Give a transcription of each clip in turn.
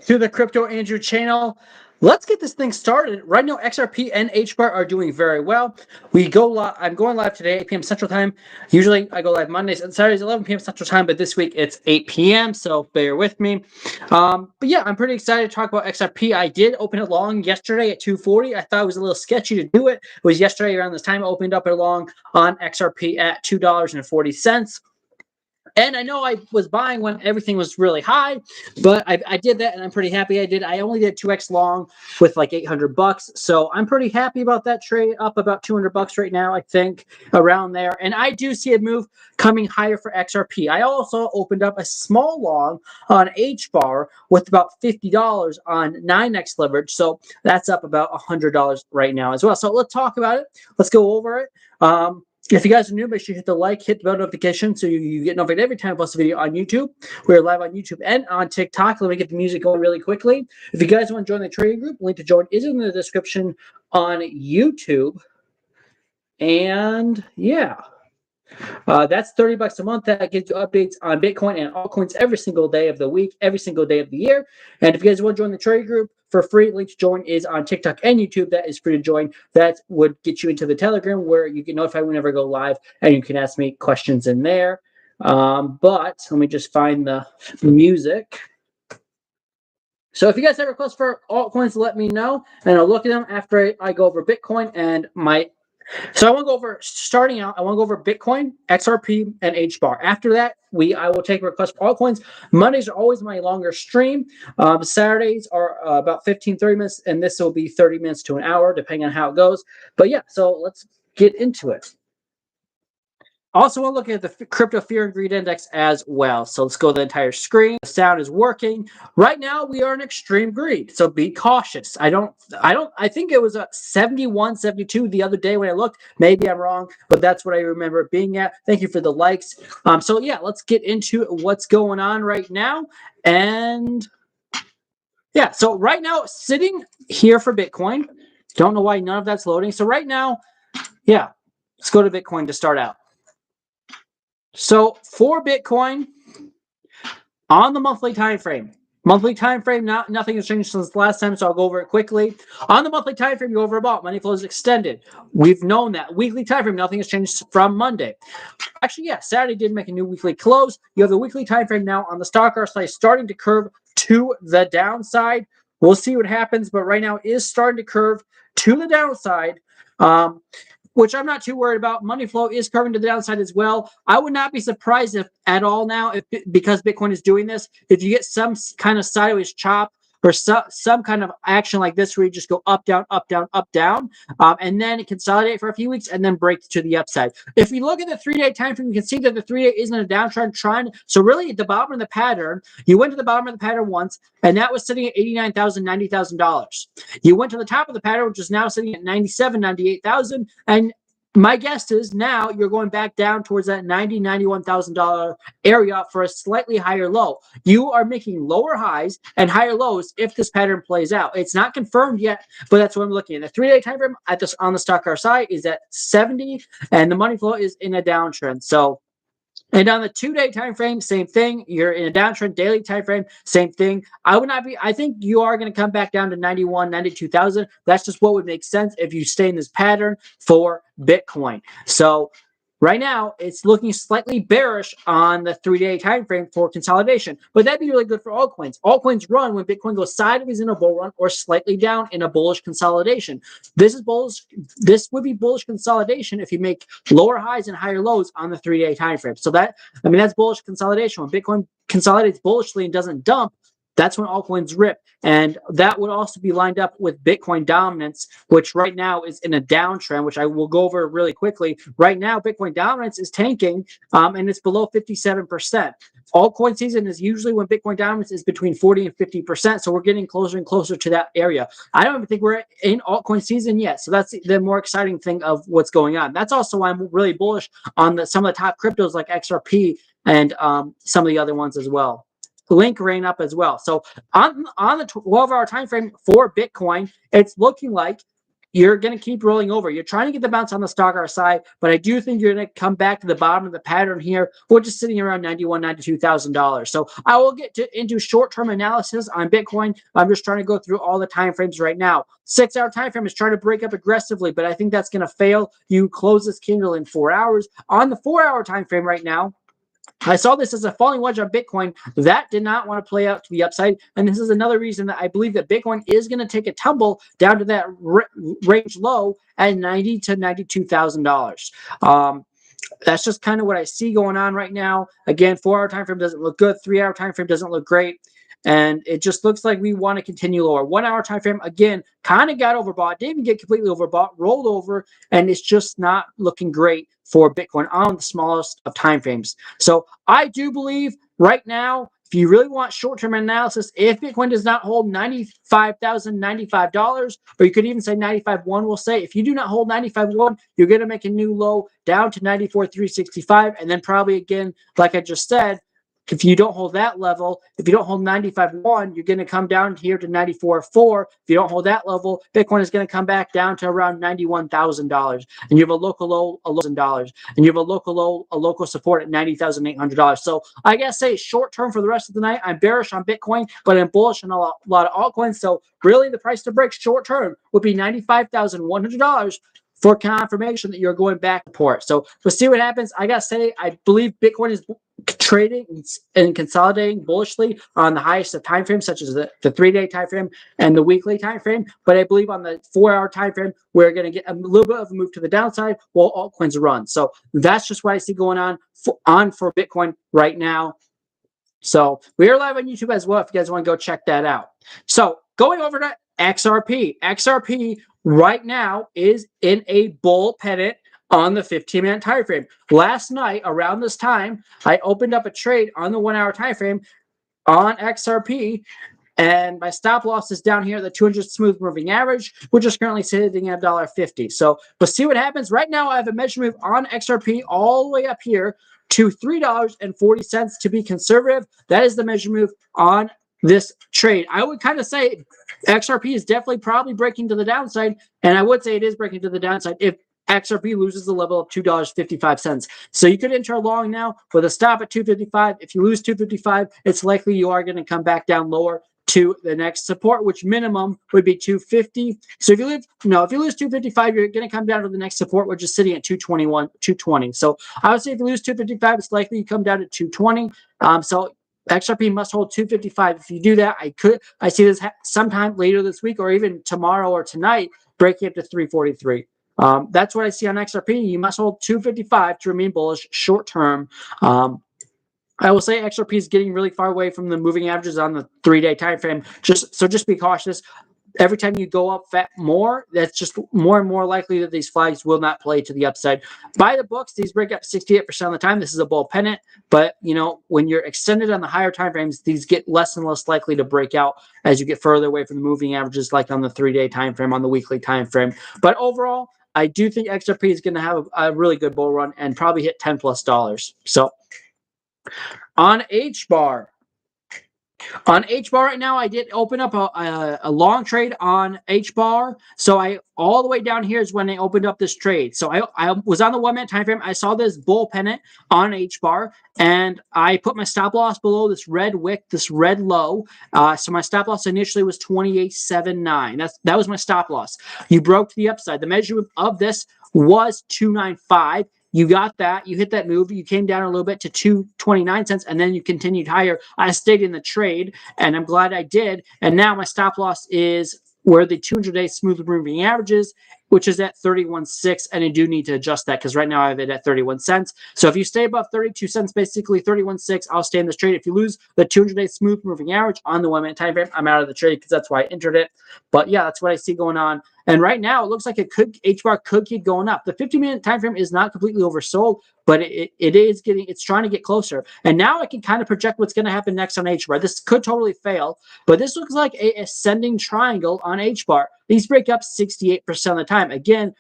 To the Crypto Andrew channel. Let's get this thing started. Right now, XRP and HBAR are doing very well. We go live. I'm going live today, 8 p.m. Central Time. Usually, I go live Mondays and Saturdays, 11 p.m. Central Time, but this week it's 8 p.m. So bear with me. But yeah, I'm pretty excited to talk about XRP. I did open it long yesterday at 2:40. I thought it was a little sketchy to do it. It was yesterday around this time. I opened up it long on XRP at $2.40. And I know I was buying when everything was really high, but I did that, and I'm pretty happy I did. I only did 2x long with like $800, so I'm pretty happy about that trade. Up about $200 right now, I think, around there. And I do see a move coming higher for XRP. I also opened up a small long on HBAR with about $50 on 9x leverage, so that's up about $100 right now as well. So let's talk about it. Let's go over it. If you guys are new, make sure you hit the like, hit the bell notification so you get notified every time I post a video on YouTube. We're live on YouTube and on TikTok. Let me get the music going really quickly. If you guys want to join the trading group, link to join is in the description on YouTube. And yeah. That's $30 a month. That gives you updates on Bitcoin and altcoins every single day of the week, every single day of the year. And if you guys want to join the trading group for free, link to join is on TikTok and YouTube. That is free to join. That would get you into the Telegram where you get notified whenever I go live, and you can ask me questions in there. But let me just find the music. So if you guys have requests for altcoins, let me know, and I'll look at them after I go over Bitcoin and my. So I want to go over, starting out, I want to go over Bitcoin, XRP, and HBAR. After that, I will take requests for altcoins. Mondays are always my longer stream. Saturdays are about 15, 30 minutes, and this will be 30 minutes to an hour, depending on how it goes. But yeah, so let's get into it. Also, want to look at the crypto fear and greed index as well. So let's go to the entire screen. The sound is working. Right now, we are in extreme greed. So be cautious. I think it was a 71, 72 the other day when I looked. Maybe I'm wrong, but that's what I remember it being at. Thank you for the likes. So yeah, let's get into what's going on right now. And yeah, so right now, sitting here for Bitcoin. Don't know why none of that's loading. So right now, yeah, let's go to Bitcoin to start out. So for Bitcoin, on the monthly time frame, nothing has changed since last time, so I'll go over it quickly. On the monthly time frame, you go over about money flow is extended. We've known that. Weekly time frame, nothing has changed from Monday. Actually, yeah, Saturday did make a new weekly close. You have the weekly time frame now on the stock RSI starting to curve to the downside. We'll see what happens, but right now it is starting to curve to the downside. Which I'm not too worried about. Money flow is curving to the downside as well. I would not be surprised if at all now, because Bitcoin is doing this, if you get some kind of sideways chop or some kind of action like this where you just go up, down, up, down, up, down, and then consolidate for a few weeks and then break to the upside. If we look at the 3-day time frame, you can see that the 3-day isn't a downtrend trend. So really at the bottom of the pattern, you went to the bottom of the pattern once, and that was sitting at $89,000, $90,000. You went to the top of the pattern, which is now sitting at $97,000, $98,000, and my guess is now you're going back down towards that $90,000, $91,000 area for a slightly higher low. You are making lower highs and higher lows if this pattern plays out. It's not confirmed yet, but that's what I'm looking at. The 3-day time frame on the stock RSI is at 70, and the money flow is in a downtrend. So. And on the 2-day time frame, same thing. You're in a downtrend. Daily time frame, same thing. I think you are going to come back down to 91, 92,000. That's just what would make sense if you stay in this pattern for Bitcoin. So right now, it's looking slightly bearish on the 3-day time frame for consolidation, but that'd be really good for altcoins. Altcoins run when Bitcoin goes sideways in a bull run or slightly down in a bullish consolidation. This is bullish. This would be bullish consolidation if you make lower highs and higher lows on the 3-day time frame. So that's bullish consolidation. When Bitcoin consolidates bullishly and doesn't dump, that's when altcoins rip. And that would also be lined up with Bitcoin dominance, which right now is in a downtrend, which I will go over really quickly. Right now, Bitcoin dominance is tanking, and it's below 57%. Altcoin season is usually when Bitcoin dominance is between 40 and 50%. So we're getting closer and closer to that area. I don't even think we're in altcoin season yet. So that's the more exciting thing of what's going on. That's also why I'm really bullish on some of the top cryptos like XRP and some of the other ones as well. Link ran up as well. So on the 12-hour time frame for Bitcoin, it's looking like you're going to keep rolling over. You're trying to get the bounce on the stock RSI, but I do think you're going to come back to the bottom of the pattern here. We're just sitting around $91,000, $92,000. So I will get into short-term analysis on Bitcoin. I'm just trying to go through all the time frames right now. 6-hour time frame is trying to break up aggressively, but I think that's going to fail. You close this candle in 4 hours. On the 4-hour time frame right now, I saw this as a falling wedge on Bitcoin. That did not want to play out to the upside. And this is another reason that I believe that Bitcoin is going to take a tumble down to that range low at $90,000 to $92,000. That's just kind of what I see going on right now. Again, 4-hour time frame doesn't look good. 3-hour time frame doesn't look great. And it just looks like we want to continue lower. 1-hour time frame, again, kind of got overbought. Didn't even get completely overbought, rolled over, and it's just not looking great for Bitcoin on the smallest of time frames. So I do believe right now, if you really want short-term analysis, if Bitcoin does not hold $95,095, or you could even say 95.1, we'll say, if you do not hold 95.1, you're going to make a new low down to 94,365, and then probably again, like I just said, if you don't hold that level, if you don't hold 95.1, you're going to come down here to 94.4. If you don't hold that level, Bitcoin is going to come back down to around $91,000. And you have a local low, $1,000. And you have a local low, a local support at $90,800. So I got to say, short term for the rest of the night, I'm bearish on Bitcoin, but I'm bullish on a lot of altcoins. So really the price to break short term would be $95,100 for confirmation that you're going back to port. So we'll see what happens. I got to say, I believe Bitcoin is trading and consolidating bullishly on the highest of time frames, such as the 3-day time frame and the weekly time frame. But I believe on the 4-hour time frame, we're going to get a little bit of a move to the downside while altcoins run. So that's just what I see going on for Bitcoin right now. So we are live on YouTube as well if you guys want to go check that out. So going over to XRP. XRP right now is in a bull pennant on the 15-minute time frame. Last night, around this time, I opened up a trade on the 1-hour time frame on XRP, and my stop loss is down here at the 200 smooth moving average, which is currently sitting at $1.50. So we'll see what happens. Right now, I have a measure move on XRP all the way up here to $3.40 to be conservative. That is the measure move on this trade. I would kind of say XRP is definitely probably breaking to the downside, and I would say it is breaking to the downside if XRP loses the level of $2.55. So you could enter long now with a stop at $2.55. If you lose $2.55, it's likely you are going to come back down lower to the next support, which minimum would be $2.50. So if you lose $2.55, you're going to come down to the next support, which is sitting at $2.20. So I would say if you lose $2.55, it's likely you come down to $2.20. So XRP must hold $2.55. If you do that, I see this sometime later this week or even tomorrow or tonight breaking up to $3.43. That's what I see on XRP. You must hold $2.55 to remain bullish short term. I will say XRP is getting really far away from the moving averages on the 3-day time frame. Just be cautious. Every time you go up more, that's just more and more likely that these flags will not play to the upside. By the books, these break up 68% of the time. This is a bull pennant, but when you're extended on the higher time frames, these get less and less likely to break out as you get further away from the moving averages, like on the 3-day time frame, on the weekly time frame. But overall, I do think XRP is going to have a really good bull run and probably hit $10+. So on HBAR. On HBAR right now, I did open up a long trade on HBAR. So all the way down here is when I opened up this trade. So I was on the 1-minute time frame. I saw this bull pennant on HBAR, and I put my stop loss below this red wick, this red low. So my stop loss initially was 28.79. That was my stop loss. You broke to the upside. The measurement of this was 295. You got that. You hit that move. You came down a little bit to 229 cents, and then you continued higher. I stayed in the trade, and I'm glad I did. And now my stop loss is where the 200-day smooth moving averages, which is at 31.6, and I do need to adjust that because right now I have it at 31 cents. So if you stay above 32 cents, basically 31.6, I'll stay in this trade. If you lose the 200-day smooth moving average on the 1-minute time frame, I'm out of the trade because that's why I entered it. But yeah, that's what I see going on. And right now, it looks like HBAR could keep going up. The 50-minute time frame is not completely oversold, but it's trying to get closer. And now I can kind of project what's going to happen next on HBAR. This could totally fail, but this looks like a ascending triangle on HBAR. These break up 68% of the time. Again,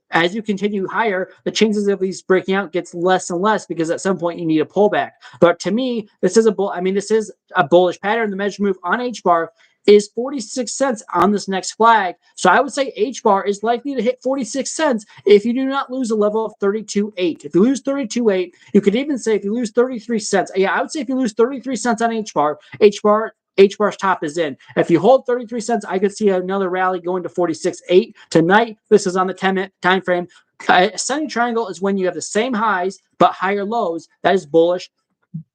as you continue higher, the chances of these breaking out gets less and less because at some point you need a pullback. But to me, this is a bullish pattern. The measure move on HBAR is 46 cents on this next flag. So I would say HBAR is likely to hit 46 cents if you do not lose a level of 32.8. If you lose 32.8, you could even say if you lose 33 cents. Yeah, I would say if you lose 33 cents on HBAR's top is in. If you hold 33 cents, I could see another rally going to 46.8 tonight. This is on the 10-minute time frame. Ascending triangle is when you have the same highs but higher lows. That is bullish.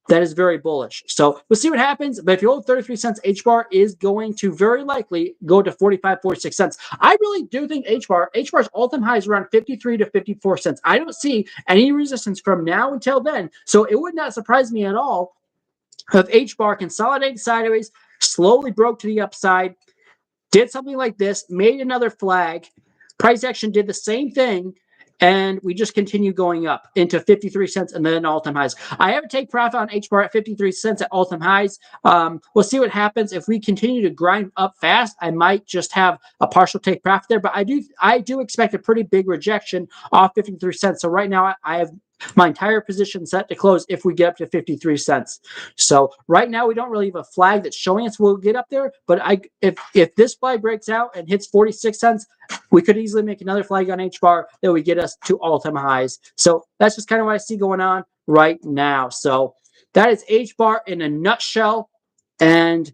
That is very bullish. So we'll see what happens. But if you hold 33 cents, HBAR is going to very likely go to 45, 46 cents. I really do think HBAR's all-time high is around 53 to 54 cents. I don't see any resistance from now until then. So it would not surprise me at all if HBAR consolidated sideways, slowly broke to the upside, did something like this, made another flag, price action did the same thing, and we just continue going up into 53 cents and then all-time highs. I have a take profit on HBAR at 53 cents at all-time highs. We'll see what happens. If we continue to grind up fast, I might just have a partial take profit there, but I do expect a pretty big rejection off 53 cents. So right now I have my entire position set to close if we get up to 53 cents. So right now we don't really have a flag that's showing us we'll get up there, but if this flag breaks out and hits 46 cents, we could easily make another flag on HBAR that would get us to all-time highs. So that's just kind of what I see going on right now. So that is HBAR in a nutshell. And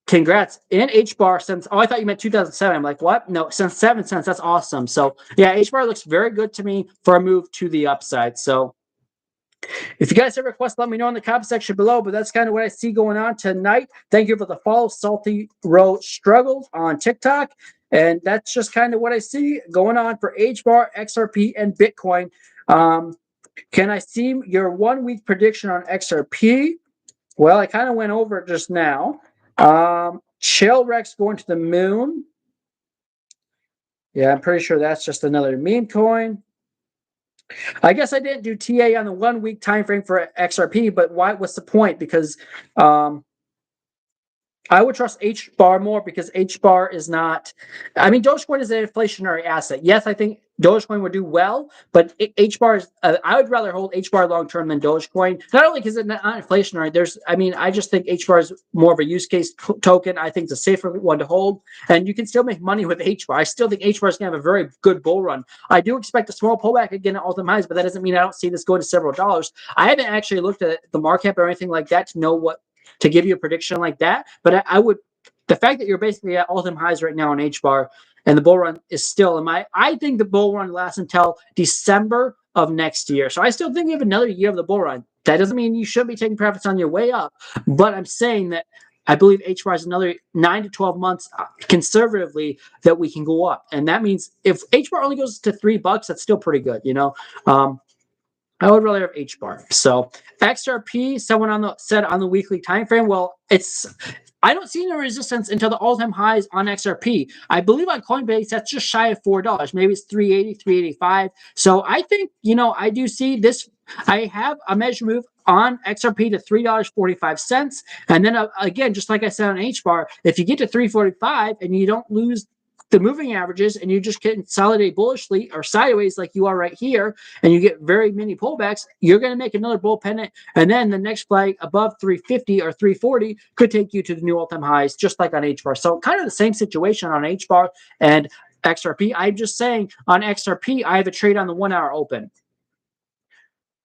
congrats. In HBAR since, I thought you meant 2007. I'm like, what? No, since 7 cents. That's awesome. So yeah, HBAR looks very good to me for a move to the upside. So if you guys have requests, let me know in the comment section below. But that's kind of what I see going on tonight. Thank you for the follow, Salty Row Struggles on TikTok. And that's just kind of what I see going on for HBAR, XRP, and Bitcoin. Can I see your 1 week prediction on XRP? Well, I kind of went over it just now. Shellrex going to the moon. Yeah, I'm pretty sure that's just another meme coin. I guess I didn't do TA on the 1 week time frame for XRP, but why? What's the point? Because I would trust HBAR more because HBAR is not. I mean, Dogecoin is an inflationary asset. Yes, I think Dogecoin would do well, but HBAR is. I would rather hold HBAR long term than Dogecoin. Not only because it's not inflationary. I just think HBAR is more of a use case token. I think it's a safer one to hold, and you can still make money with HBAR. I still think HBAR is going to have a very good bull run. I do expect a small pullback again at all-time highs, but that doesn't mean I don't see this going to several dollars. I haven't actually looked at the market cap or anything like that to know to give you a prediction like that, but I would. The fact that you're basically at all-time highs right now on HBAR and the bull run is still I think the bull run lasts until December of next year. So I still think we have another year of the bull run. That doesn't mean you should be taking profits on your way up, but I'm saying that I believe HBAR is another 9 to 12 months conservatively that we can go up. And that means if HBAR only goes to $3, that's still pretty good, I would rather have HBAR. So XRP, someone said on the weekly time frame. Well, I don't see no resistance until the all-time highs on XRP. I believe on Coinbase that's just shy of $4. Maybe it's 380, 385. So I think I do see this. I have a measure move on XRP to $3.45, and then again, just like I said on HBAR, if you get to 345 and you don't lose the moving averages and you just consolidate bullishly or sideways like you are right here, and you get very many pullbacks, you're going to make another bull pennant, and then the next flag above 350 or 340 could take you to the new all-time highs, just like on HBAR. So kind of the same situation on HBAR and XRP. I'm just saying on XRP, I have a trade on the 1 hour open.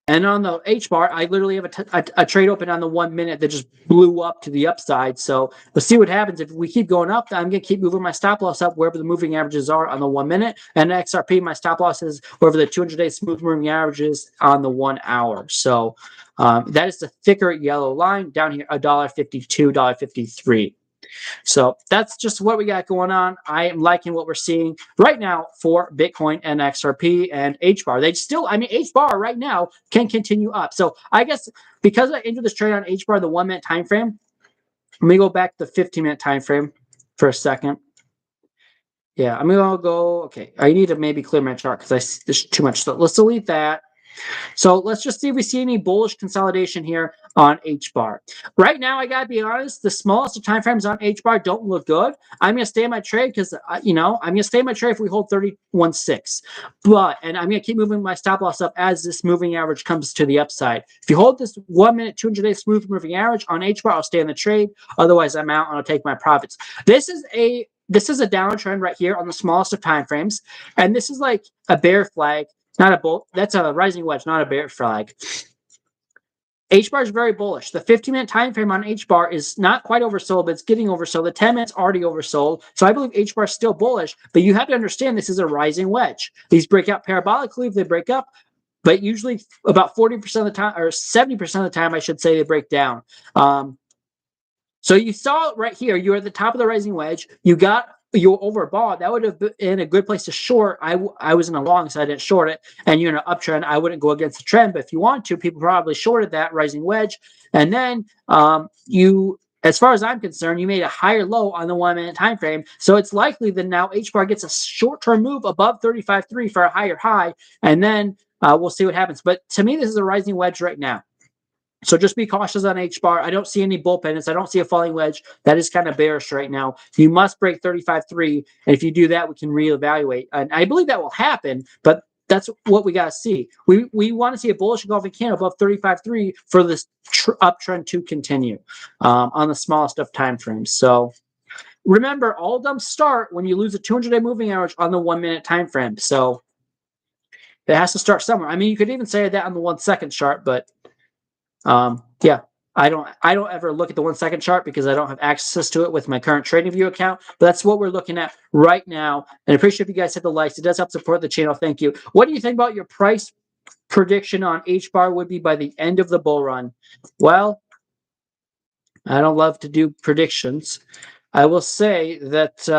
And on the HBAR, I literally have a trade open on the 1 minute that just blew up to the upside. So we'll see what happens. If we keep going up, I'm going to keep moving my stop loss up wherever the moving averages are on the 1 minute. And XRP, my stop loss is wherever the 200-day smooth moving averages on the 1 hour. So that is the thicker yellow line down here, $1.52, $1.53. So that's just what we got going on. I am liking what we're seeing right now for Bitcoin and XRP and HBAR. HBAR right now can continue up. So I guess because I entered this trade on HBAR, the 1 minute time frame, let me go back to the 15-minute time frame for a second. Yeah, I'm going to go, okay, I need to maybe clear my chart because there's too much stuff. Let's delete that. So let's just see if we see any bullish consolidation here on HBAR. Right now, I gotta be honest, the smallest of time frames on HBAR don't look good. I'm gonna stay in my trade because I'm gonna stay in my trade if we hold 31.6. And I'm gonna keep moving my stop loss up as this moving average comes to the upside. If you hold this 1 minute, 200-day smooth moving average on HBAR, I'll stay in the trade. Otherwise, I'm out and I'll take my profits. This is a downtrend right here on the smallest of time frames, and this is like a bear flag, not a bull. That's a rising wedge, not a bear flag. HBAR is very bullish. The 15-minute time frame on HBAR is not quite oversold, but it's getting oversold. The 10 minutes already oversold. So I believe HBAR is still bullish, but you have to understand this is a rising wedge. These break out parabolically if they break up, but usually about 40% of the time, or 70% of the time, I should say, they break down. So you saw it right here. You're at the top of the rising wedge. You were overbought. That would have been a good place to short. I was in a long, so I didn't short it. And you're in an uptrend. I wouldn't go against the trend, but if you want to, people probably shorted that rising wedge. And then as far as I'm concerned, you made a higher low on the 1 minute time frame. So it's likely that now HBAR gets a short-term move above 35.3 for a higher high. And then we'll see what happens. But to me, this is a rising wedge right now. So just be cautious on HBAR. I don't see any bull pennants. I don't see a falling wedge. That is kind of bearish right now. You must break 35.3, and if you do that, we can reevaluate. And I believe that will happen, but that's what we got to see. We want to see a bullish engulfing candle above 35.3 for this uptrend to continue on the smallest of time frames. So remember, all of them start when you lose a 200-day moving average on the 1 minute time frame. So it has to start somewhere. I mean, you could even say that on the 1 second chart, but yeah, I don't ever look at the 1 second chart because I don't have access to it with my current TradingView account. But that's what we're looking at right now. And I appreciate if you guys hit the likes. It does help support the channel. Thank you. What do you think about your price prediction on HBAR would be by the end of the bull run? Well, I don't love to do predictions. I will say that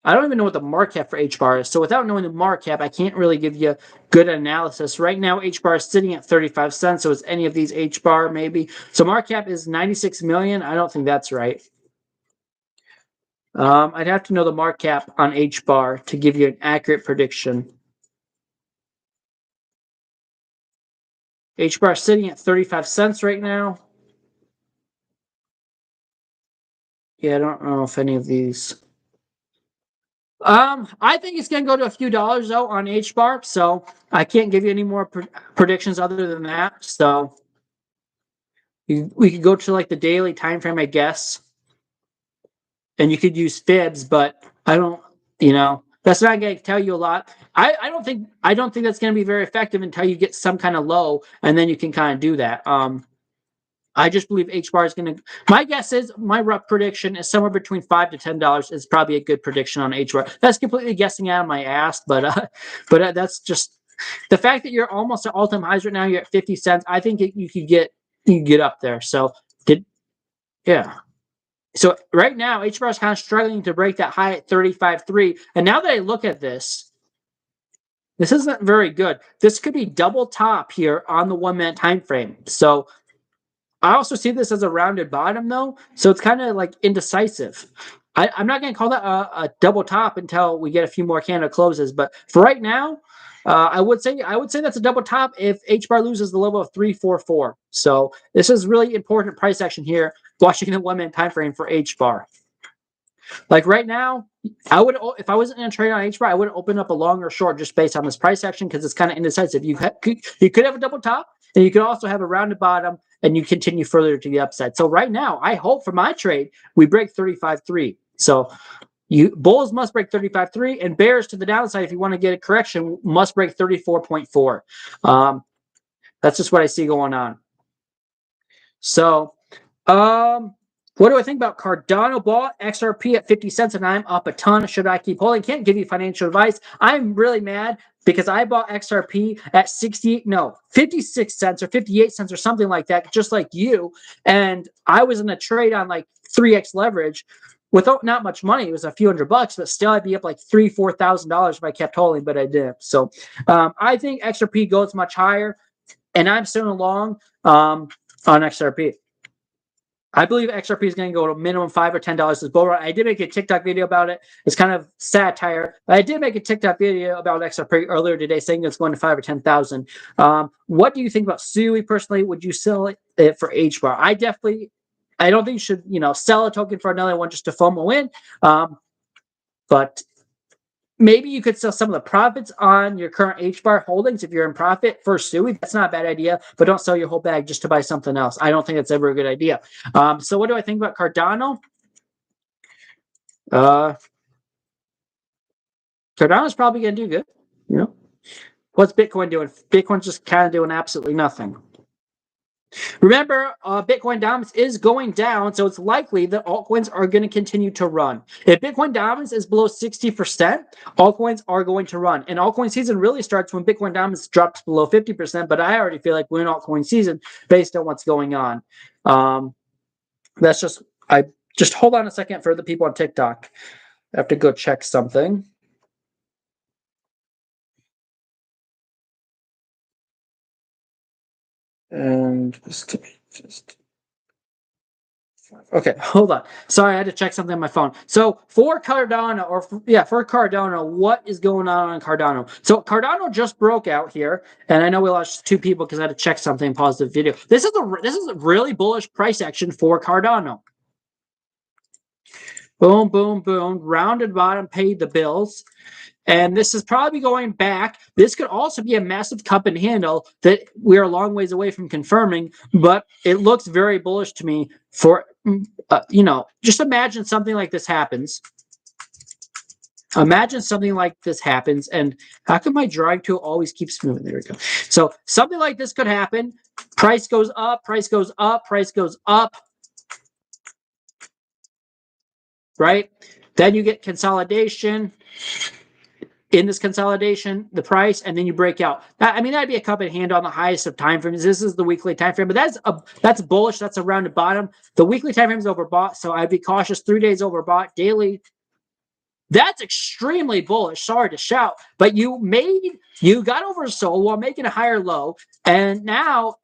I don't even know what the market cap for HBAR is. So without knowing the market cap, I can't really give you good analysis. Right now, HBAR is sitting at 35 cents. So it's any of these HBAR maybe. So market cap is 96 million. I don't think that's right. I'd have to know the market cap on HBAR to give you an accurate prediction. HBAR is sitting at 35 cents right now. Yeah, I don't know if any of these. I think it's going to go to a few dollars though on HBAR, so I can't give you any more predictions other than that. So we could go to like the daily time frame, I guess, and you could use fibs, but I don't, that's not going to tell you a lot. I don't think that's going to be very effective until you get some kind of low, and then you can kind of do that. I just believe HBAR is going to. My guess is my rough prediction is somewhere between $5 to $10 is probably a good prediction on HBAR. That's completely guessing out of my ass, but that's just the fact that you're almost at all-time highs right now. You're at 50 cents. I think you could get up there. So yeah. So right now HBAR is kind of struggling to break that high at 35.3. And now that I look at this isn't very good. This could be double top here on the 1 minute time frame. So I also see this as a rounded bottom, though, so it's kind of like indecisive. I'm not going to call that a double top until we get a few more candle closes. But for right now, I would say that's a double top if HBAR loses the level of 344. So this is really important price action here. Watching the 1 minute time frame for HBAR. Like right now, I would, if I wasn't in a trade on HBAR, I would open up a long or short just based on this price action because it's kind of indecisive. You could have a double top, and you could also have a rounded bottom, and you continue further to the upside. So right now, I hope for my trade we break 35.3. So bulls must break 35.3, and bears to the downside, if you want to get a correction, must break 34.4. That's just what I see going on. So, what do I think about Cardano? Bought XRP at 50 cents, and I'm up a ton. Should I keep holding? Can't give you financial advice. I'm really mad because I bought XRP at 56 cents or 58 cents or something like that, just like you. And I was in a trade on like 3x leverage without not much money. It was a few $100, but still I'd be up like $3,000-$4,000 if I kept holding, but I didn't. So I think XRP goes much higher, and I'm still along on XRP. I believe XRP is going to go to minimum $5 or $10 this bull run. I did make a TikTok video about it. It's kind of satire. But I did make a TikTok video about XRP earlier today, saying it's going to 5 or 10,000. What do you think about SUI personally? Would you sell it for HBAR? I don't think you should, sell a token for another one just to FOMO in. But maybe you could sell some of the profits on your current HBAR holdings if you're in profit for SUI. That's not a bad idea, but don't sell your whole bag just to buy something else. I don't think that's ever a good idea. So what do I think about Cardano? Cardano's probably going to do good. What's Bitcoin doing? Bitcoin's just kind of doing absolutely nothing. Remember, Bitcoin dominance is going down, so it's likely that altcoins are going to continue to run. If Bitcoin dominance is below 60%, altcoins are going to run. And altcoin season really starts when Bitcoin dominance drops below 50%, but I already feel like we're in altcoin season based on what's going on. Just hold on a second for the people on TikTok. I have to go check something. And okay, hold on. Sorry, I had to check something on my phone. So for Cardano, what is going on Cardano? So Cardano just broke out here, and I know we lost 2 people because I had to check something. Pause the video. This is a really bullish price action for Cardano. Boom, boom, boom. Rounded bottom, paid the bills. And this is probably going back. This could also be a massive cup and handle that we're a long ways away from confirming, but it looks very bullish to me for, just imagine something like this happens. Imagine something like this happens, and how come my drawing tool always keeps moving? There we go. So something like this could happen. Price goes up, price goes up, price goes up. Right? Then you get consolidation. In this consolidation, the price, and then you break out. That'd be a cup and handle on the highest of time frames. This is the weekly time frame, but that's bullish. That's a rounded bottom. The weekly time frame is overbought, so I'd be cautious. 3 days overbought. Daily, that's extremely bullish. Sorry to shout, but you got oversold while making a higher low, and now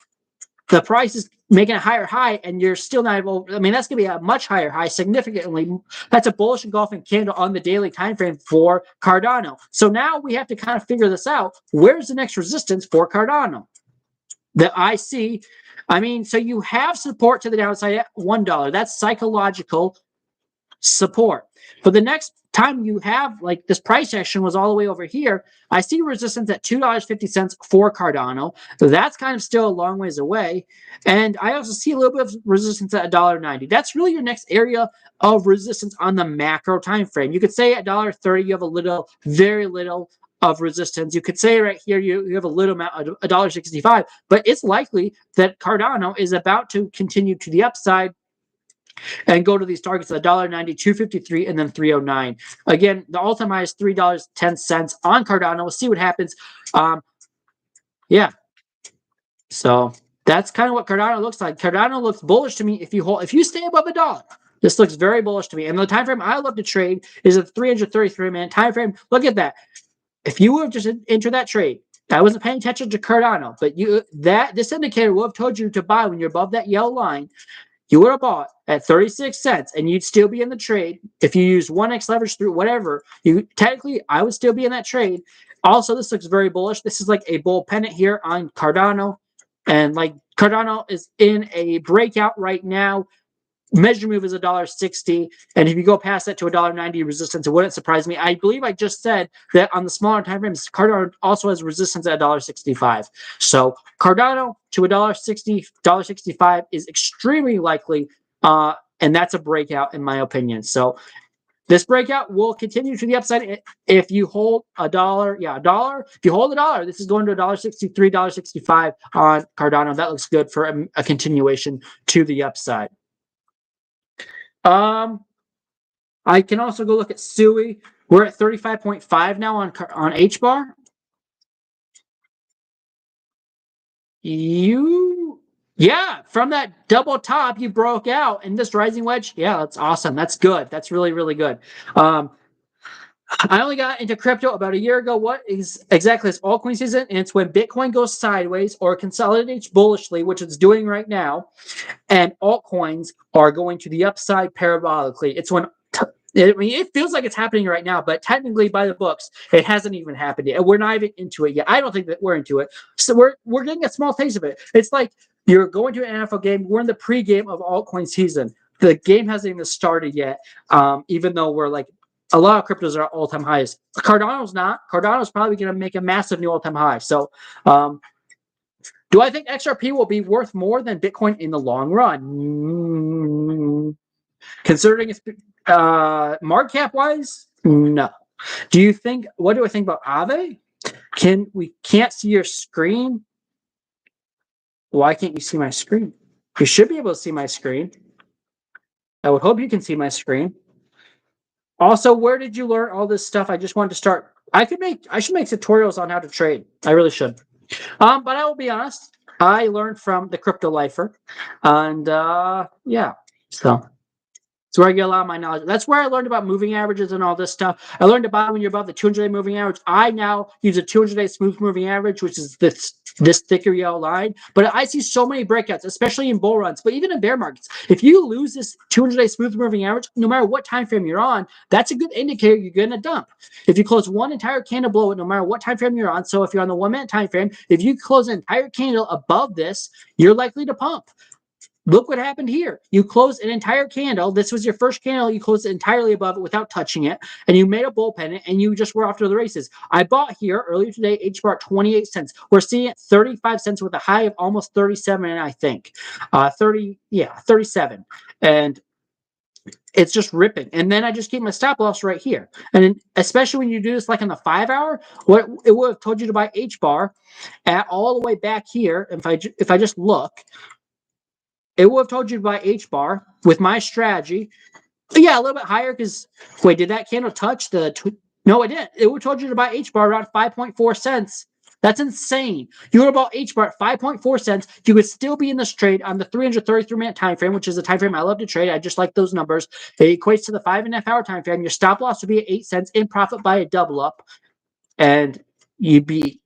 the price is making a higher high, and you're still not able. That's going to be a much higher high, significantly. That's a bullish engulfing candle on the daily time frame for Cardano. So now we have to kind of figure this out. Where's the next resistance for Cardano that I see? So you have support to the downside at $1. That's psychological support. But the next time you have, like, this price action was all the way over here, I see resistance at $2.50 for Cardano. That's kind of still a long ways away. And I also see a little bit of resistance at $1.90. That's really your next area of resistance on the macro time frame. You could say at $1.30 you have very little of resistance. You could say right here you have a little amount, $1.65, but it's likely that Cardano is about to continue to the upside and go to these targets at $1.90, $2.53, and then $3.09. Again, the all-time high is $3.10 on Cardano. We'll see what happens. So that's kind of what Cardano looks like. Cardano looks bullish to me if you stay above $1. This looks very bullish to me. And the time frame I love to trade is a 333-minute time frame. Look at that. If you would have just entered that trade, I wasn't paying attention to Cardano, but this indicator will have told you to buy when you're above that yellow line. You would have bought at 36 cents, and you'd still be in the trade. If you use 1x leverage through whatever, I would still be in that trade. Also, this looks very bullish. This is like a bull pennant here on Cardano, and like Cardano is in a breakout right now. Measure move is $1.60, and if you go past that to $1.90 resistance, it wouldn't surprise me. I believe I just said that on the smaller time frames, Cardano also has resistance at $1.65. So Cardano to $1.60, $1.65 is extremely likely, and that's a breakout in my opinion. So this breakout will continue to the upside if you hold $1. Yeah, $1. If you hold $1, this is going to $1.63, $1.65 on Cardano. That looks good for a continuation to the upside. I can also go look at SUI. We're at 35.5 now on HBAR. From that double top, you broke out in this rising wedge. Yeah, that's awesome. That's good. That's really, really good. I only got into crypto about a year ago. What is exactly is altcoin season? And it's when Bitcoin goes sideways or consolidates bullishly, which it's doing right now, and altcoins are going to the upside parabolically. It's when it feels like it's happening right now, but technically, by the books, it hasn't even happened yet. We're not even into it yet. I don't think that we're into it. So we're getting a small taste of it. It's like you're going to an NFL game. We're in the pregame of altcoin season. The game hasn't even started yet. Even though we're like a lot of cryptos are all-time highs. Cardano's not. Cardano's probably going to make a massive new all-time high. So, do I think XRP will be worth more than Bitcoin in the long run? Considering its market cap wise, no. Do you think? What do I think about Aave? We can't see your screen? Why can't you see my screen? You should be able to see my screen. I would hope you can see my screen. Also, where did you learn all this stuff? I just wanted to start. I should make tutorials on how to trade. I really should. But I will be honest. I learned from the Crypto Lifer, and yeah. So that's where I get a lot of my knowledge. That's where I learned about moving averages and all this stuff. I learned about when you're above the 200-day moving average. I now use a 200-day smooth moving average, which is this thicker yellow line. But I see so many breakouts, especially in bull runs, but even in bear markets. If you lose this 200-day smooth moving average, no matter what time frame you're on, that's a good indicator you're going to dump. If you close one entire candle below it, no matter what time frame you're on, so if you're on the 1 minute time frame, if you close an entire candle above this, you're likely to pump. Look what happened here. You closed an entire candle. This was your first candle. You closed it entirely above it without touching it, and you made a bull pennant, and you just were off to the races. I bought here earlier today, HBAR 28 cents. We're seeing it 35 cents with a high of almost 37, I think. 37. And it's just ripping. And then I just keep my stop loss right here. And especially when you do this like on the 5 hour, what it would have told you to buy HBAR at all the way back here. If I just look, it would have told you to buy HBAR with my strategy. Yeah, a little bit higher because, wait, did that candle touch the... No, it didn't. It would have told you to buy HBAR around 5.4 cents. That's insane. You would have bought HBAR at 5.4 cents. You would still be in this trade on the 333-minute time frame, which is the time frame I love to trade. I just like those numbers. It equates to the 5.5 hour time frame. Your stop loss would be at 8 cents, in profit by a double up. And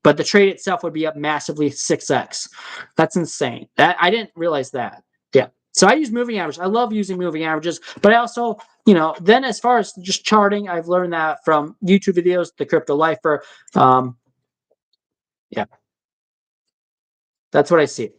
but the trade itself would be up massively 6x. That's insane. I didn't realize that. Yeah. So I use moving averages. I love using moving averages, but I also, then as far as just charting, I've learned that from YouTube videos, the Crypto Lifer. Yeah. That's what I see.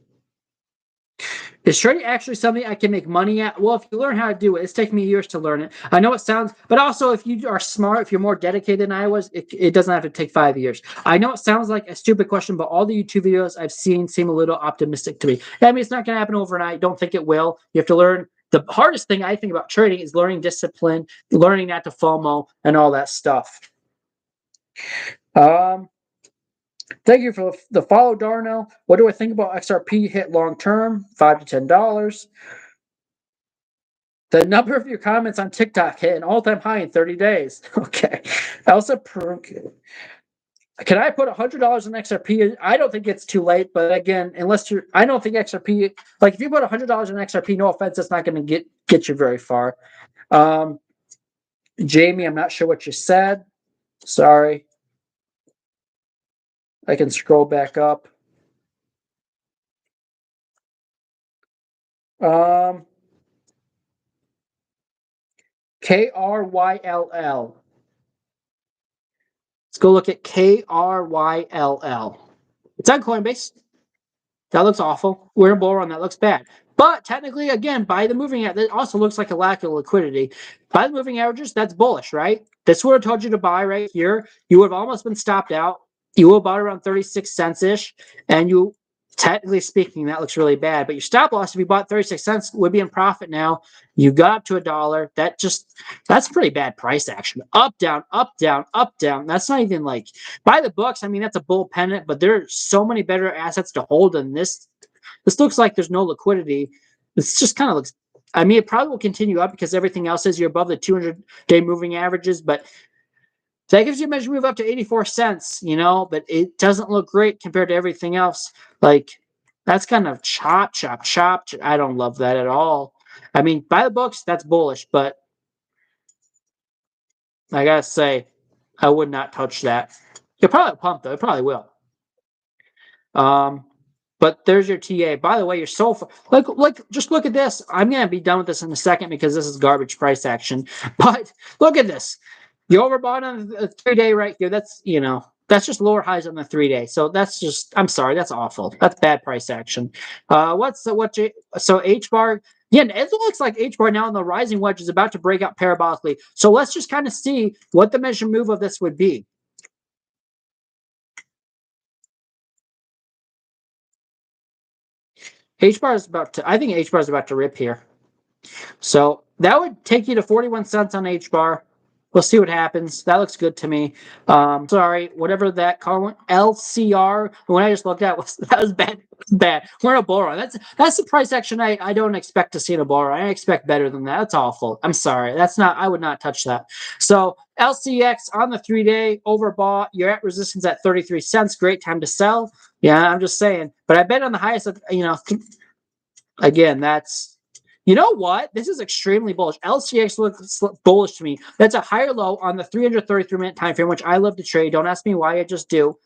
Is trading actually something I can make money at? Well, if you learn how to do it, it's taken me years to learn it. I know it sounds, but also if you are smart, if you're more dedicated than I was, it doesn't have to take 5 years. I know it sounds like a stupid question, but all the YouTube videos I've seen seem a little optimistic to me. I mean, it's not going to happen overnight. Don't think it will. You have to learn. The hardest thing I think about trading is learning discipline, learning not to FOMO, and all that stuff. Thank you for the follow, Darnell. What do I think about XRP hit long term? $5 to $10. The number of your comments on TikTok hit an all-time high in 30 days. Okay. Elsa, can I put $100 in XRP? I don't think it's too late, but again, I don't think XRP, like if you put $100 in XRP, no offense, that's not going to get you very far. Jamie, I'm not sure what you said. Sorry. I can scroll back up. KRYLL. Let's go look at KRYLL. It's on Coinbase. That looks awful. We're in a bull run. That looks bad. But technically, again, by the moving average, that also looks like a lack of liquidity. By the moving averages, that's bullish, right? This would have told you to buy right here. You would have almost been stopped out. You would have bought around 36 cents-ish. And you, technically speaking, that looks really bad. But your stop loss, if you bought 36 cents, would be in profit now. You got up to $1. That's pretty bad price action. Up, down, up, down, up, down. That's not even like, by the books, I mean, that's a bull pennant, but there are so many better assets to hold than this. This looks like there's no liquidity. This just kind of looks, I mean, it probably will continue up because everything else says you're above the 200-day moving averages, but that gives you a measure move up to 84 cents, but it doesn't look great compared to everything else. Like, that's kind of chop. I don't love that at all. I mean, by the books, that's bullish, but I gotta say, I would not touch that. It'll probably pump though. It probably will. But there's your TA. By the way, you're so like just look at this. I'm gonna be done with this in a second because this is garbage price action. But look at this. You overbought on the 3-day right here. That's that's just lower highs on the 3-day. So that's just I'm sorry, that's awful. That's bad price action. So HBAR. Yeah, it looks like HBAR now in the rising wedge is about to break out parabolically. So let's just kind of see what the measure move of this would be. HBAR is about to, I think HBAR is about to rip here. So that would take you to 41 cents on HBAR. We'll see what happens. That looks good to me. Sorry, whatever that call LCR. When I just looked at that was bad. Bad. We're in a bull run. That's the price action I don't expect to see in a bull run. I expect better than that. That's awful. I'm sorry. That's not. I would not touch that. So LCX on the 3-day overbought. You're at resistance at 33 cents. Great time to sell. Yeah, I'm just saying. But I bet on the highest. Again, that's. You know what? This is extremely bullish. LCX looks bullish to me. That's a higher low on the 333-minute time frame, which I love to trade. Don't ask me why, I just do.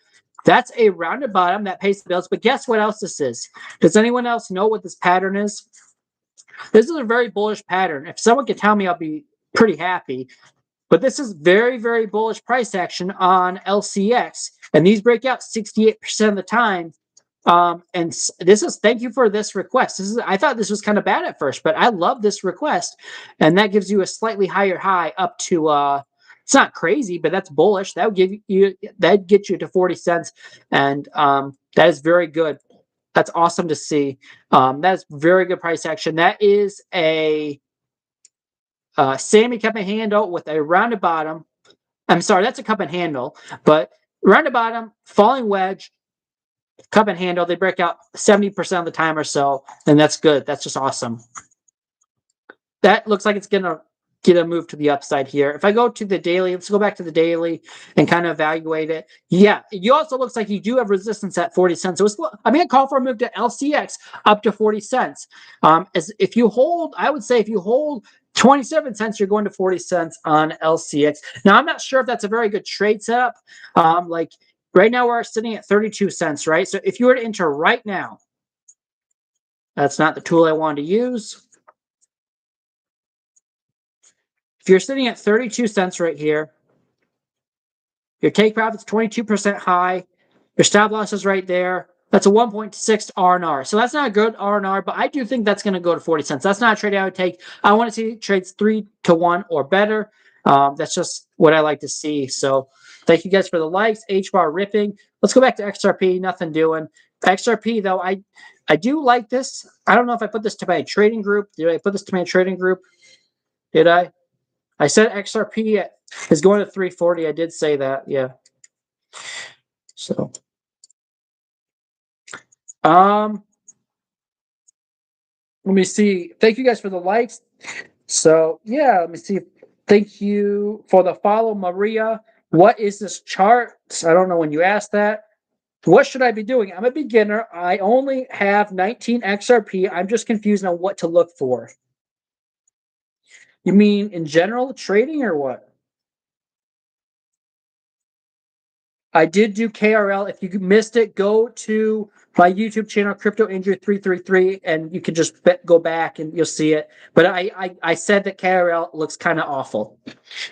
That's a rounded bottom that pays the bills. But guess what else this is? Does anyone else know what this pattern is? This is a very bullish pattern. If someone could tell me, I'll be pretty happy. But this is very, very bullish price action on LCX. And these break out 68% of the time. And this is thank you for this request. I thought this was kind of bad at first, but I love this request, and that gives you a slightly higher high up to it's not crazy, but that's bullish. That would get you to 40 cents, and that is very good. That's awesome to see. That's very good price action. That is a Sammy cup and handle with a rounded bottom. I'm sorry, that's a cup and handle, but rounded bottom, falling wedge. Cup and handle, they break out 70% of the time or so, and that's good. That's just awesome. That looks like it's gonna get a move to the upside here. If I go to the daily, let's go back to the daily and kind of evaluate it. Yeah, you also looks like you do have resistance at 40 cents. So I'm gonna call for a move to LCX up to 40 cents. As if you hold, I would say if you hold 27 cents, you're going to 40 cents on LCX. Now I'm not sure if that's a very good trade setup. Right now, we're sitting at 32 cents, right? So if you were to enter right now, that's not the tool I wanted to use. If you're sitting at 32 cents right here, your take profit's 22% high. Your stop loss is right there. That's a 1.6 R&R. So that's not a good R&R, but I do think that's going to go to 40 cents. That's not a trade I would take. I want to see trades 3-to-1 or better. That's just what I like to see. So thank you guys for the likes. HBAR ripping. Let's go back to XRP. Nothing doing. XRP, though, I do like this. I don't know if I put this to my trading group. Did I put this to my trading group? Did I? I said XRP is going to 340. I did say that. Yeah. So, let me see. Thank you guys for the likes. So, yeah, let me see. Thank you for the follow, Maria. What is this chart? I don't know when you asked that. What should I be doing? I'm a beginner. I only have 19 XRP. I'm just confused on what to look for. You mean in general trading or what? I did do KRL. If you missed it, go to my YouTube channel, Crypto Injury 333, and you can just go back and you'll see it. But I said that KRL looks kind of awful.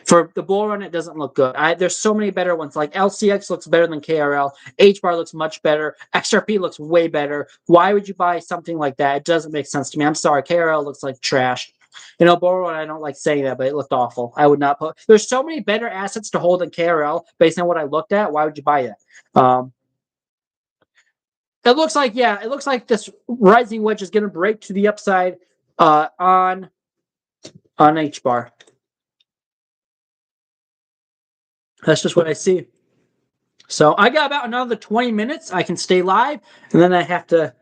For the bull run, it doesn't look good. There's so many better ones. Like LCX looks better than KRL. HBAR looks much better. XRP looks way better. Why would you buy something like that? It doesn't make sense to me. I'm sorry. KRL looks like trash. Bull run, I don't like saying that, but it looked awful. I would not put. There's so many better assets to hold than KRL based on what I looked at. Why would you buy that? It looks like this rising wedge is going to break to the upside on HBAR. That's just what I see. So I got about another 20 minutes. I can stay live, and then I have to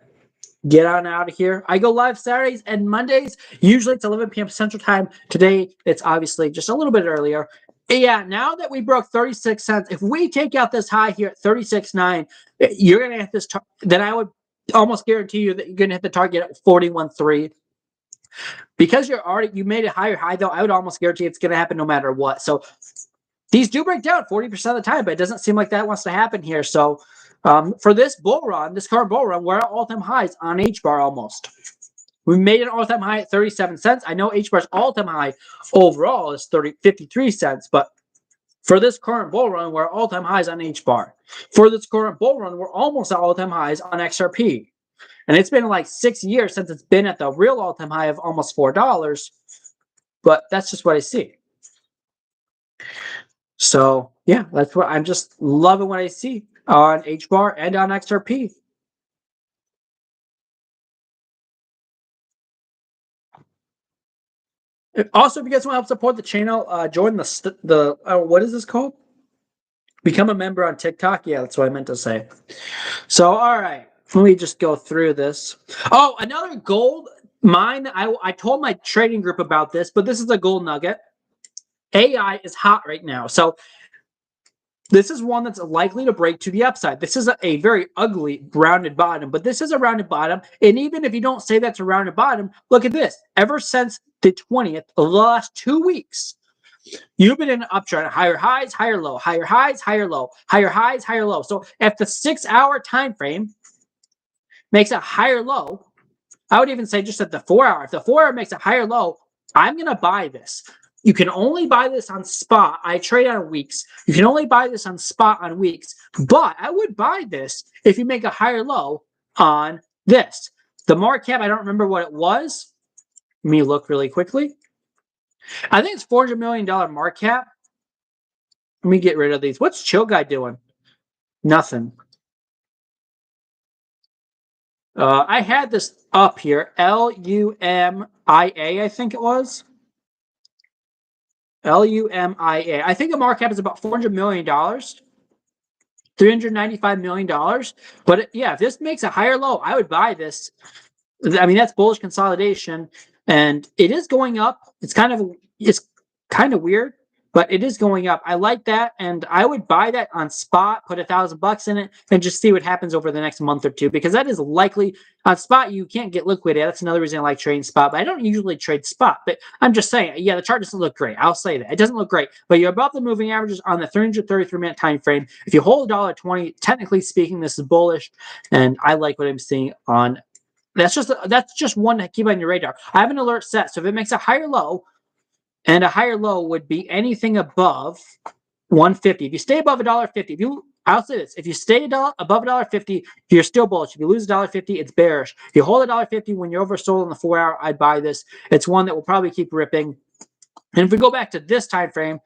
get on out of here. I go live Saturdays and Mondays. Usually it's 11 p.m. Central Time. Today, it's obviously just a little bit earlier. Yeah, now that we broke 36 cents, if we take out this high here at 36.9, you're going to hit this. Then I would almost guarantee you that you're going to hit the target at 41.3. Because you made a higher high, though, I would almost guarantee it's going to happen no matter what. So these do break down 40% of the time, but it doesn't seem like that wants to happen here. So for this bull run, this current bull run, we're at all-time highs on HBAR almost. We made an all-time high at 37 cents. I know HBAR's all-time high overall is 53 cents, but for this current bull run, we're at all-time highs on HBAR. For this current bull run, we're almost at all-time highs on XRP. And it's been like 6 years since it's been at the real all-time high of almost $4. But that's just what I see. So yeah, that's what I'm just loving what I see on HBAR and on XRP. Also, if you guys want to help support the channel, join the what is this called? Become a member on TikTok. Yeah, that's what I meant to say. So all right, let me just go through this. Oh, another gold mine. I told my trading group about this, but this is a gold nugget. AI is hot right now, so this is one that's likely to break to the upside. This is a very ugly rounded bottom, but this is a rounded bottom. And even if you don't say that's a rounded bottom, look at this. Ever since the 20th, the last 2 weeks, you've been in an uptrend. Higher highs, higher low, higher highs, higher low, higher highs, higher low. So if the 6-hour time frame makes a higher low, I would even say just at the 4-hour. If the 4-hour makes a higher low, I'm going to buy this. You can only buy this on spot. I trade on weeks. You can only buy this on spot on weeks. But I would buy this if you make a higher low on this. The market cap, I don't remember what it was. Let me look really quickly. I think it's $400 million market cap. Let me get rid of these. What's Chill Guy doing? Nothing. I had this up here. LUMIA, I think it was. LUMIA. I think the market cap is about $400 million. $395 million. But yeah, if this makes a higher low, I would buy this. I mean, that's bullish consolidation. And it is going up. It's kind of weird, but it is going up. I like that, and I would buy that on spot, put $1,000 in it, and just see what happens over the next month or two, because that is likely on spot. You can't get liquidated. That's another reason I like trading spot, but I don't usually trade spot. But I'm just saying, yeah, the chart doesn't look great. I'll say that it doesn't look great, but you're above the moving averages on the 333-minute time frame. If you hold $1.20, technically speaking, this is bullish, and I like what I'm seeing on. That's just one to keep on your radar. I have an alert set, so if it makes a higher low. And a higher low would be anything above 150. If you stay above $1.50, I'll say this: if you stay above $1.50, you're still bullish. If you lose $1.50, it's bearish. If you hold $1.50 when you're oversold in the 4-hour, I'd buy this. It's one that will probably keep ripping. And if we go back to this time frame,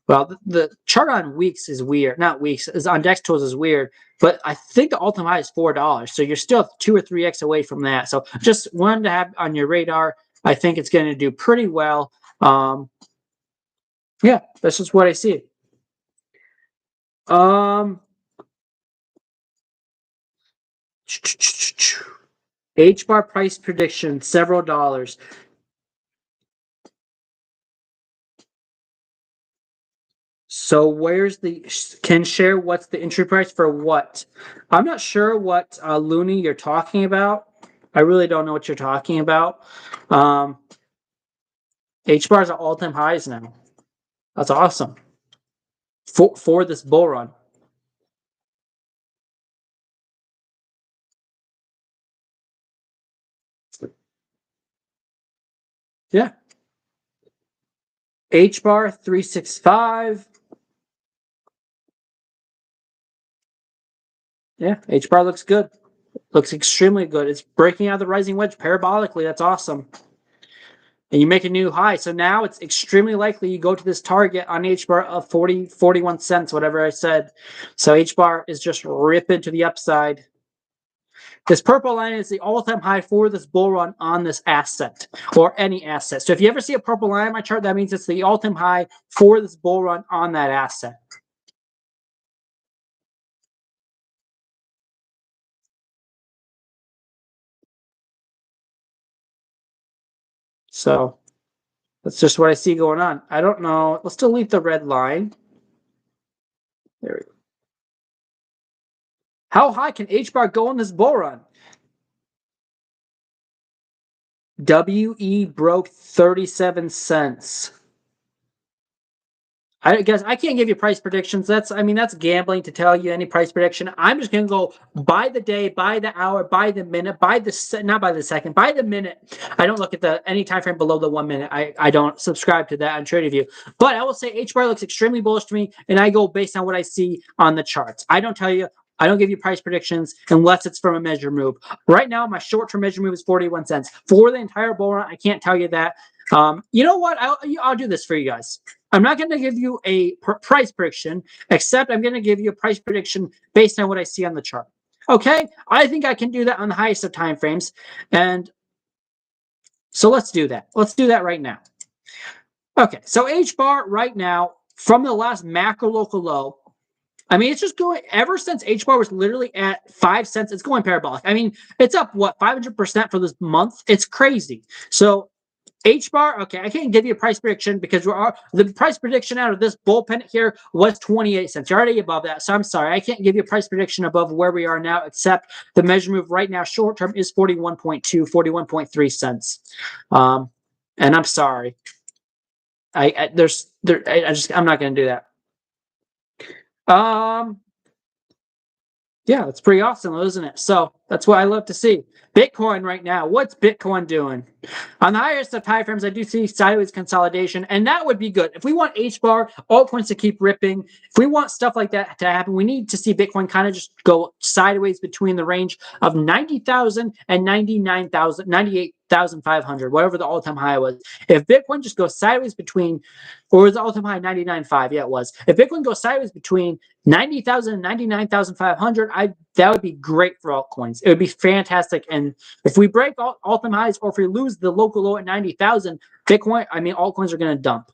well, the chart on weeks is weird. Not weeks, is on Dex Tools is weird. But I think the ultimate high is $4. So you're still 2 or 3x away from that. So just one to have on your radar. I think it's going to do pretty well. Yeah, that's just what I see. HBAR price prediction, several dollars. So where's can share what's the entry price for what? I'm not sure what Looney you're talking about. I really don't know what you're talking about. HBAR's at all-time highs now. That's awesome. For this bull run. Yeah. HBAR 365. Yeah, HBAR looks good. Looks extremely good. It's breaking out of the rising wedge parabolically. That's awesome. And you make a new high. So now it's extremely likely you go to this target on HBAR of 41 cents, whatever I said. So HBAR is just ripping to the upside. This purple line is the all-time high for this bull run on this asset or any asset. So if you ever see a purple line on my chart, that means it's the all-time high for this bull run on that asset. So that's just what I see going on. I don't know. Let's delete the red line. There we go. How high can HBAR go on this bull run? WE broke 37 cents. guess I can't give you price predictions. That's gambling to tell you any price prediction. I'm just gonna go by the day, by the hour, by the minute, not by the second, by the minute. I don't look at any time frame below the 1 minute. I don't subscribe to that on TradingView. But I will say HBAR looks extremely bullish to me, and I go based on what I see on the charts. I don't give you price predictions unless it's from a measure move. Right now, my short-term measure move is 41 cents. For the entire bull run, I can't tell you that. You know what? I'll do this for you guys. I'm not going to give you a price prediction, except I'm going to give you a price prediction based on what I see on the chart. Okay? I think I can do that on the highest of time frames. And so let's do that. Let's do that right now. Okay, so HBAR right now, from the last macro local low, it's just going, ever since HBAR was literally at 5 cents, it's going parabolic. It's up, 500% for this month? It's crazy. So HBAR, okay, I can't give you a price prediction because the price prediction out of this bull pennant here was 28 cents. You're already above that, so I'm sorry. I can't give you a price prediction above where we are now, except the measure move right now, short term, is 41.2, 41.3 cents. And I'm sorry. I'm not going to do that. Yeah, it's pretty awesome, isn't it? So that's what I love to see. Bitcoin right now. What's Bitcoin doing? On the highest of time frames, I do see sideways consolidation, and that would be good. If we want HBAR, altcoins to keep ripping, if we want stuff like that to happen, we need to see Bitcoin kind of just go sideways between the range of 90,000 and 98,500, whatever the all-time high was. If Bitcoin just goes sideways between, or was the all-time high 99.5? Yeah, it was. If Bitcoin goes sideways between 90,000 and 99,500, that would be great for altcoins. It would be fantastic. And if we break all-time highs, or if we lose the local low at 90,000, altcoins are going to dump.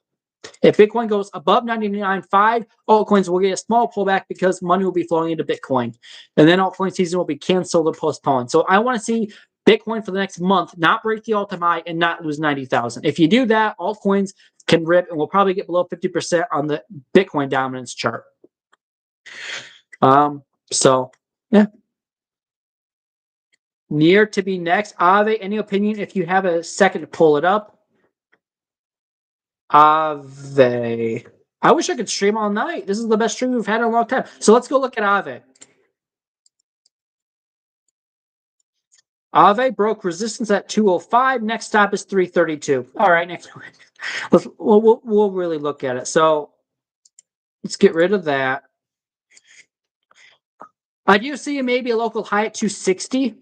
If Bitcoin goes above 99.5, altcoins will get a small pullback because money will be flowing into Bitcoin. And then altcoin season will be canceled or postponed. So I want to see Bitcoin for the next month not break the all-time high and not lose 90,000. If you do that, altcoins can rip, and we'll probably get below 50% on the Bitcoin dominance chart. So yeah. Near to be next. Ave, any opinion if you have a second to pull it up? Ave. I wish I could stream all night. This is the best stream we've had in a long time. So let's go look at Ave. Ave broke resistance at 205. Next stop is 332. All right, next one. We'll really look at it. So let's get rid of that. I do see maybe a local high at 260.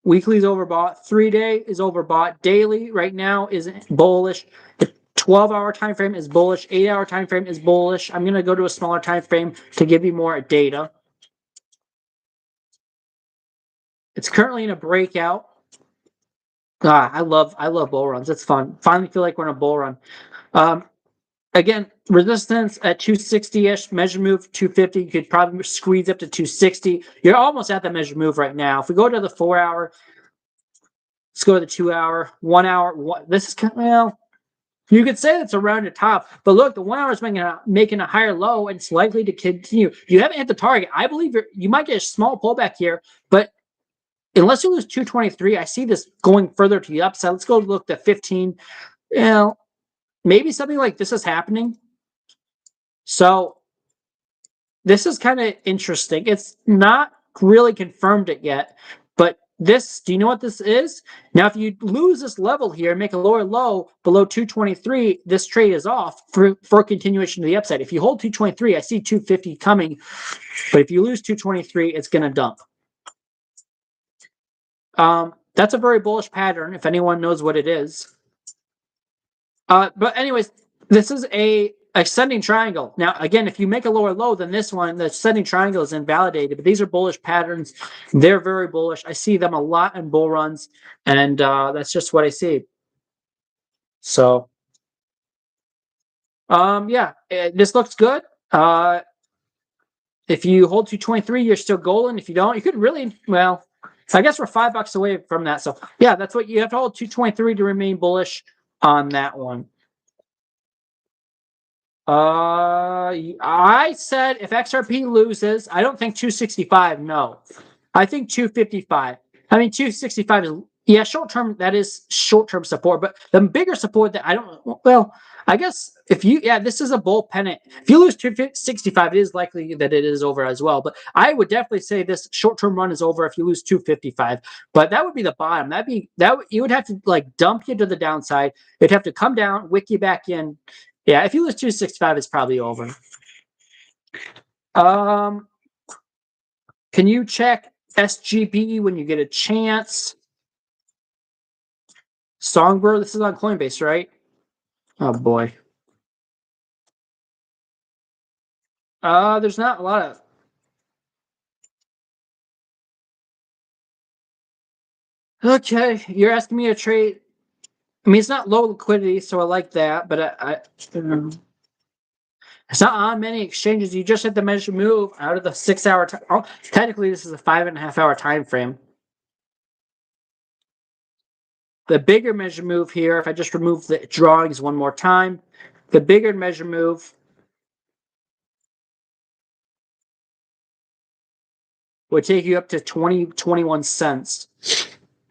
Weekly is overbought. 3-day is overbought. Daily right now is bullish. The 12-hour time frame is bullish. 8-hour time frame is bullish. I'm going to go to a smaller time frame to give you more data. It's currently in a breakout. I love bull runs. It's fun. Finally feel like we're in a bull run. Again, resistance at 260-ish, measure move 250. You could probably squeeze up to 260. You're almost at the measure move right now. If we go to the 4-hour, let's go to the 2-hour, 1 hour. This is you could say it's around the top, but look, the 1 hour is making a higher low, and it's likely to continue. You haven't hit the target. I believe you might get a small pullback here, but unless you lose 223, I see this going further to the upside. Let's go look at 15. Maybe something like this is happening. So this is kind of interesting. It's not really confirmed it yet, but do you know what this is? Now, if you lose this level here and make a lower low below 223, this trade is off for continuation to the upside. If you hold 223, I see 250 coming, but if you lose 223, it's going to dump. That's a very bullish pattern, if anyone knows what it is. But anyways, this is a ascending triangle. Now, again, if you make a lower low than this one, the ascending triangle is invalidated. But these are bullish patterns. They're very bullish. I see them a lot in bull runs, and that's just what I see. So, yeah, this looks good. If you hold 223, you're still golden. If you don't, you could really, I guess we're $5 away from that. So, yeah, that's what you have to hold 223 to remain bullish on that one. I said if XRP loses, I don't think 265. No, I think 255. 265 Yeah, short term, that is short term support. But the bigger support that I don't, well, I guess if you, yeah, this is a bull pennant. If you lose 265, it is likely that it is over as well. But I would definitely say this short term run is over if you lose 255. But that would be the bottom. You would have to like dump you to the downside. It'd have to come down, wick you back in. Yeah, if you lose 265, it's probably over. Can you check SGB when you get a chance? Songbird, this is on Coinbase, right? Oh boy. There's not a lot of. Okay, you're asking me to trade. I mean, it's not low liquidity, so I like that, but it's not on many exchanges. You just hit the measure move out of the 6 hour time. Oh, technically, this is a 5.5 hour time frame. The bigger measure move here, if I just remove the drawings one more time, the bigger measure move would take you up to 21 cents.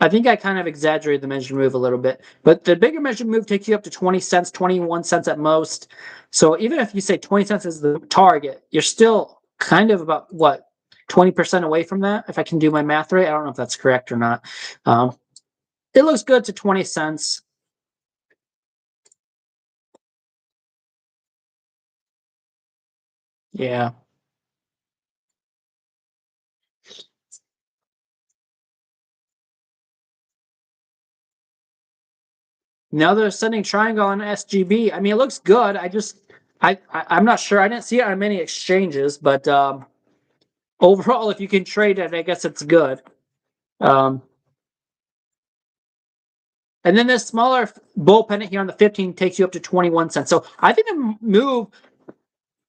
I think I kind of exaggerated the measure move a little bit, but the bigger measure move takes you up to 20 cents, 21 cents at most. So even if you say 20 cents is the target, you're still kind of about what, 20% away from that, if I can do my math right. I don't know if that's correct or not. It looks good to 20 cents. Yeah. Now they're sending triangle on SGB. I mean, it looks good. I'm not sure. I didn't see it on many exchanges, but overall, if you can trade it, I guess it's good. And then this smaller bull pennant here on the 15 takes you up to 21 cents. So I think the move,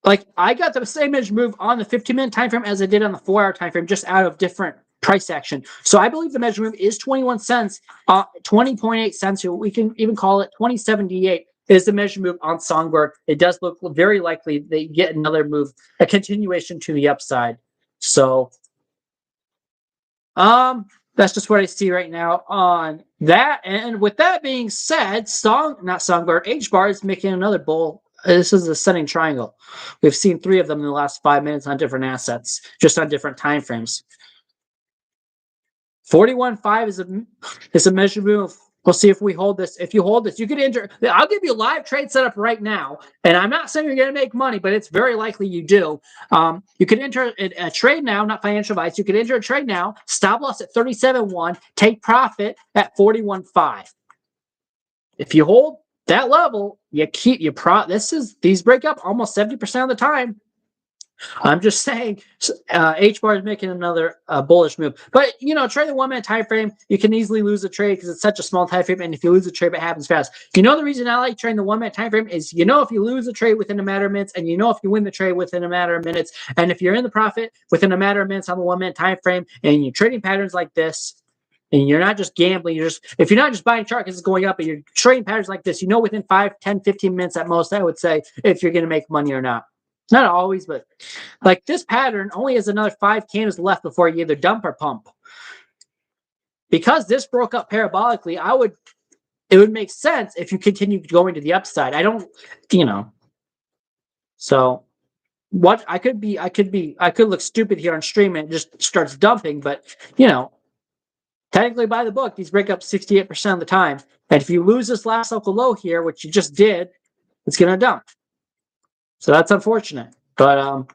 like I got the same image move on the 15-minute time frame as I did on the 4-hour time frame, just out of different price action. So I believe the measure move is 21 cents, 20.8 cents. We can even call it 20.78 is the measure move on Songbird. It does look very likely they get another move, a continuation to the upside. So, that's just what I see right now on that. And with that being said, not Songbird, HBAR is making another bull. This is a setting triangle. We've seen 3 of them in the last 5 minutes on different assets, just on different time frames. 41.5 is a measure move. We'll see if we hold this. If you hold this, you could enter. I'll give you a live trade setup right now, and I'm not saying you're going to make money, but it's very likely you do. You could enter a trade now, not financial advice. You could enter a trade now, stop loss at 37.1, take profit at 41.5. If you hold that level, these break up almost 70% of the time. I'm just saying, HBAR is making another bullish move. But, trade the 1 minute time frame, you can easily lose a trade because it's such a small time frame. And if you lose a trade, it happens fast. The reason I like trading the 1 minute time frame is, if you lose a trade within a matter of minutes, and if you win the trade within a matter of minutes, and if you're in the profit within a matter of minutes on the 1 minute time frame, and you're trading patterns like this, and you're not just gambling, if you're not just buying chart because it's going up, and you're trading patterns like this, within 5, 10, 15 minutes at most, I would say, if you're going to make money or not. Not always, but like this pattern only has another 5 candles left before you either dump or pump. Because this broke up parabolically, it would make sense if you continue going to the upside. I don't, So what I could look stupid here on stream and it just starts dumping, but technically by the book, these break up 68% of the time. And if you lose this last local low here, which you just did, it's gonna dump. So that's unfortunate. But